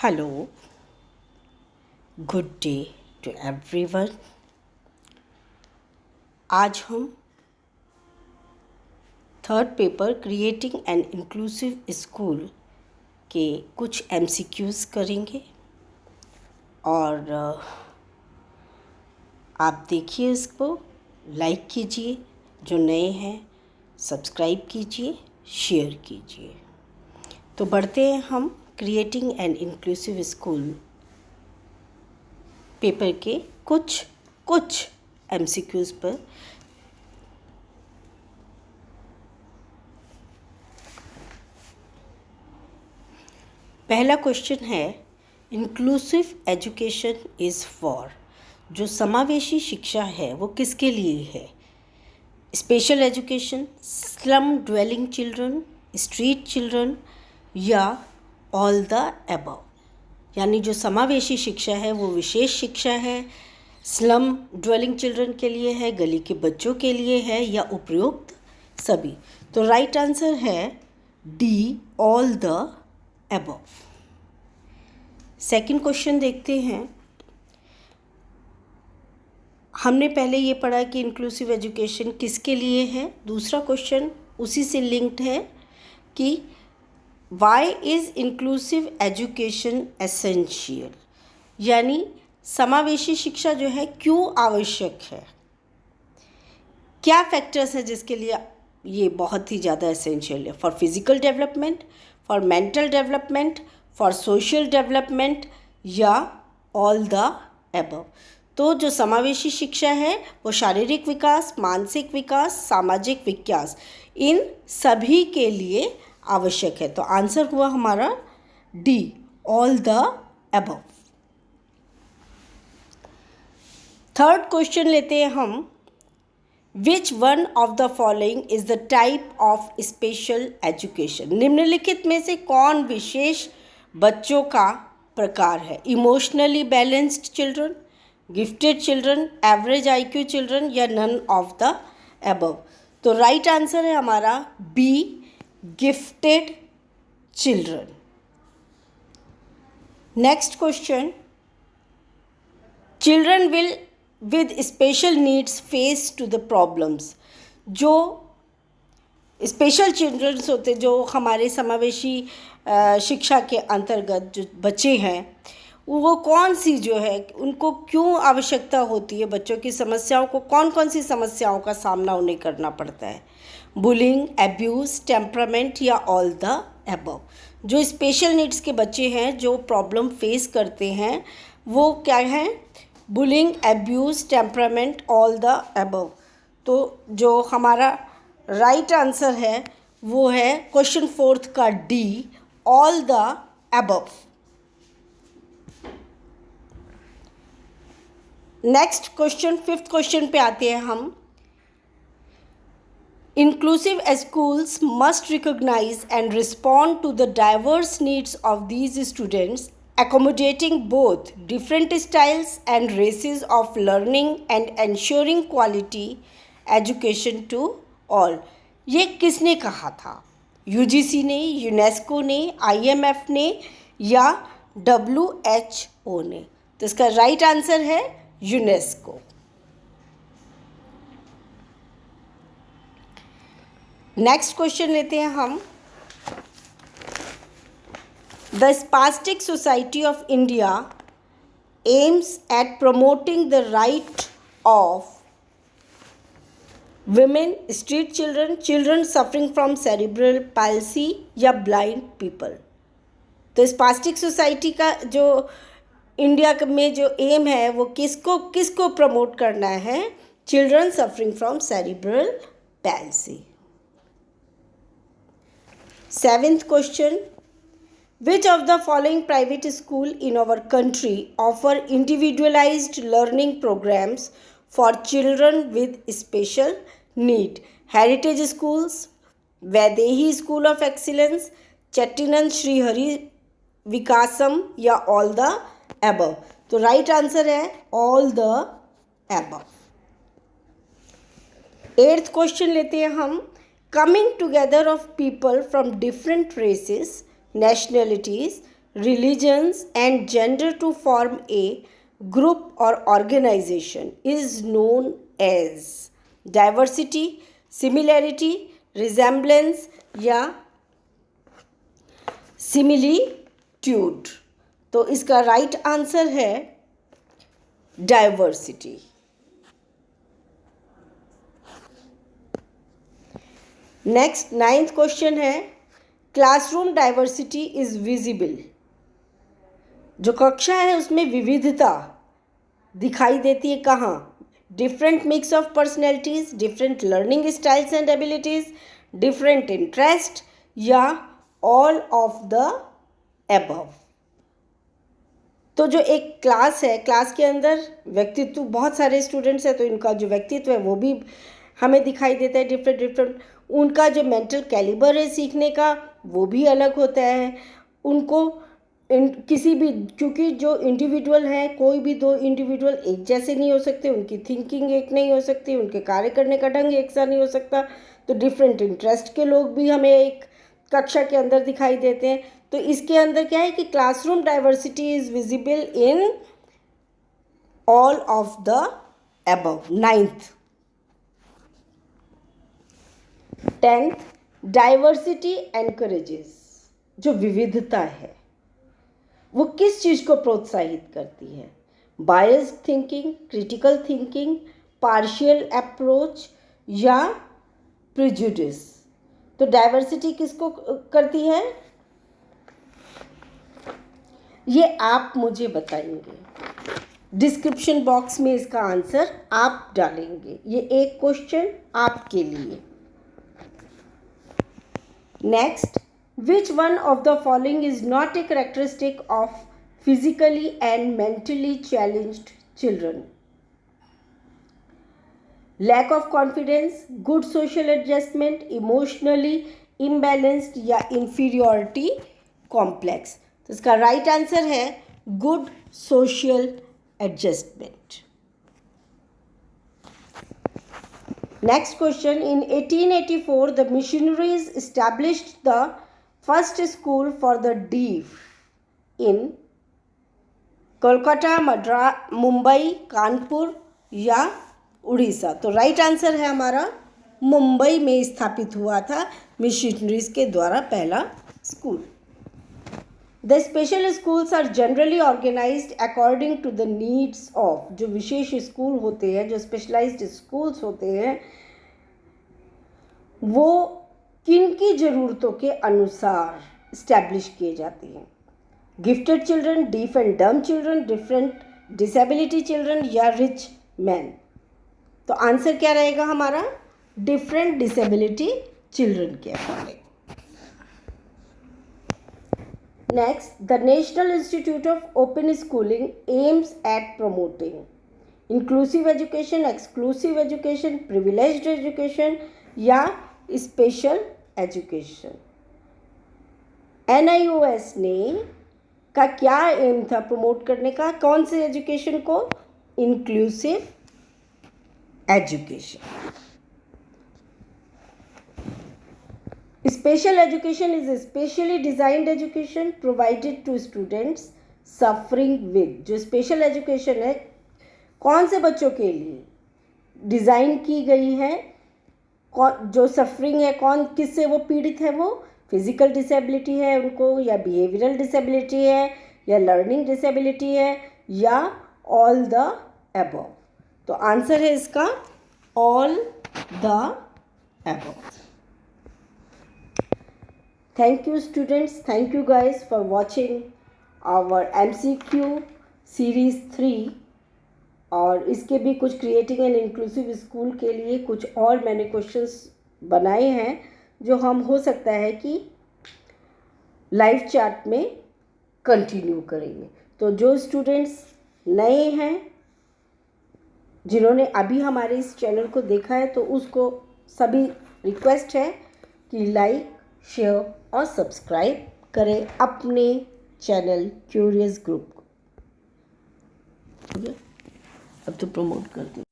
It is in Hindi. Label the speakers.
Speaker 1: Hello, good day to everyone. आज हम third paper creating an inclusive school के कुछ एमसीक्यूज़ करेंगे और आप देखिए, इसको लाइक कीजिए, जो नए हैं सब्सक्राइब कीजिए, शेयर कीजिए। तो बढ़ते हैं हम creating an inclusive school paper के कुछ एमसीक्यूज़ पर। पहला क्वेश्चन है, इंक्लूसिव एजुकेशन इज़ फॉर। जो समावेशी शिक्षा है वो किसके लिए है? Special education, slum dwelling children, street children या ऑल द अबव। यानी जो समावेशी शिक्षा है वो विशेष शिक्षा है, स्लम ड्वेलिंग चिल्ड्रन के लिए है, गली के बच्चों के लिए है या उपयुक्त सभी। तो राइट आंसर है D, all the above. Second question देखते हैं। हमने पहले ये पढ़ा कि इंक्लूसिव एजुकेशन किसके लिए है। दूसरा क्वेश्चन उसी से लिंक्ड है कि why is inclusive education essential, यानी समावेशी शिक्षा जो है क्यों आवश्यक है, क्या फैक्टर्स हैं जिसके लिए ये बहुत ही ज़्यादा एसेंशियल है। For physical development, for mental development, for social development या ऑल द अबव। तो जो समावेशी शिक्षा है वो शारीरिक विकास, मानसिक विकास, सामाजिक विकास, इन सभी के लिए आवश्यक है। तो आंसर हुआ हमारा D, all the above. Third question लेते हैं हम। Which one of the following is the type of special education. निम्नलिखित में से कौन विशेष बच्चों का प्रकार है? Emotionally balanced children, gifted children, average IQ children या नन ऑफ द अबव। तो राइट आंसर है हमारा B, gifted children. Next question, children will with special needs face to the problems. जो स्पेशल चिल्ड्रंस होते, जो हमारे समावेशी शिक्षा के अंतर्गत जो बच्चे हैं, वो कौन सी जो है, उनको क्यों आवश्यकता होती है, बच्चों की समस्याओं को, कौन कौन सी समस्याओं का सामना उन्हें करना पड़ता है? बुलिंग, एब्यूज़, टेम्परामेंट या ऑल द अबव। जो स्पेशल नीड्स के बच्चे हैं जो प्रॉब्लम फेस करते हैं वो क्या हैं? Bullying, abuse, temperament, all the above. तो जो हमारा राइट आंसर है वो है क्वेश्चन फोर्थ का D, all the above. Next question, fifth question पे आते हैं हम। Inclusive schools must recognize and respond to the diverse needs of these students, accommodating both different styles and races of learning and ensuring quality education to all। ये किसने कहा था? UGC ने, यूनेस्को ने, IMF ने या WHO ने? तो इसका राइट आंसर है यूनेस्को। नेक्स्ट क्वेश्चन लेते हैं हम। The spastic society of India aims at promoting the right of women, street children, children suffering from cerebral palsy या ब्लाइंड पीपल। तो स्पास्टिक सोसाइटी का जो इंडिया में जो एम है वो किसको प्रमोट करना है? Children suffering from cerebral palsy. Seventh question, which of the following private school in our country offer individualized learning programs for children with special need? Heritage schools, Vaidehi School of Excellence, Chettinand Sri Hari Vikasam या all the above। तो राइट आंसर है all the above। Eighth question लेते हैं हम। Coming together of people from different races, nationalities, religions and gender to form a group or organization is known as diversity, similarity, resemblance या similitude. तो इसका राइट आंसर है डाइवर्सिटी. नेक्स्ट 9th क्वेश्चन है क्लासरूम डाइवर्सिटी इज विजिबल. जो कक्षा है उसमें विविधता दिखाई देती है कहाँ? Different mix of personalities, different learning styles and abilities, different interest या ऑल ऑफ द एबव. तो जो एक क्लास है, क्लास के अंदर व्यक्तित्व, बहुत सारे स्टूडेंट्स हैं तो इनका जो व्यक्तित्व है वो भी हमें दिखाई देता है डिफरेंट. उनका जो मेंटल कैलिबर है सीखने का वो भी अलग होता है. उनको किसी भी, क्योंकि जो इंडिविजुअल है, कोई भी दो इंडिविजुअल एक जैसे नहीं हो सकते, उनकी थिंकिंग एक नहीं हो सकती, उनके कार्य करने का ढंग एक सा नहीं हो सकता. तो डिफरेंट इंटरेस्ट के लोग भी हमें एक कक्षा के अंदर दिखाई देते हैं. तो इसके अंदर क्या है कि classroom diversity is visible in all of the above. 9th. 10th, diversity encourages. जो विविधता है वो किस चीज़ को प्रोत्साहित करती है? Biased thinking, critical thinking, partial approach या प्रिजुडिस. तो डाइवर्सिटी किसको करती है ये आप मुझे बताएंगे. डिस्क्रिप्शन बॉक्स में इसका आंसर आप डालेंगे. ये एक क्वेश्चन आपके लिए. Next, which one of the following is not a characteristic of physically and mentally challenged children? Lack of confidence, good social adjustment, emotionally imbalanced या inferiority complex. तो इसका राइट आंसर है good social adjustment. Next question, in 1884 the missionaries established the first school for the deaf in Kolkata, Mumbai, Kanpur या उड़ीसा. तो राइट आंसर है हमारा मुंबई में स्थापित हुआ था मिशनरीज के द्वारा पहला school. The special schools are generally organised according to the needs of. जो विशेष स्कूल होते हैं, जो स्पेशलाइज्ड स्कूल्स होते हैं, वो किन की ज़रूरतों के अनुसार इस्टेब्लिश किए जाते हैं? गिफ्टेड चिल्ड्रन, डीफ एंड डम चिल्ड्रन, डिफरेंट डिसेबिलिटी चिल्ड्रन या रिच मैन. तो आंसर क्या रहेगा हमारा? डिफरेंट डिसेबिलिटी चिल्ड्रन के according. Next, the national institute of open schooling aims at promoting inclusive education, exclusive education, privileged education या स्पेशल एजुकेशन. NIOS ने का क्या एम था प्रमोट करने का? कौन से एजुकेशन को? Inclusive education. Special education is specially designed education provided to students suffering with. जो स्पेशल एजुकेशन है कौन से बच्चों के लिए डिज़ाइन की गई है? जो सफरिंग है, कौन किससे वो पीड़ित है? वो फिजिकल डिसेबिलिटी है उनको, या बिहेवियरल डिसेबिलिटी है, या लर्निंग डिसेबिलिटी है, या ऑल द अबव. तो आंसर है इसका all the above. Thank you students, thank you guys for watching our MCQ series 3. और इसके भी कुछ क्रिएटिंग एंड इंक्लूसिव स्कूल के लिए कुछ और मैंने क्वेश्चंस बनाए हैं जो हम हो सकता है कि लाइव चैट में कंटिन्यू करेंगे. तो जो स्टूडेंट्स नए हैं, जिन्होंने अभी हमारे इस चैनल को देखा है, तो उसको सभी रिक्वेस्ट है कि लाइक, शेयर और सब्सक्राइब करें अपने चैनल क्यूरियस ग्रुप को. ठीक है, अब तो प्रमोट कर दो.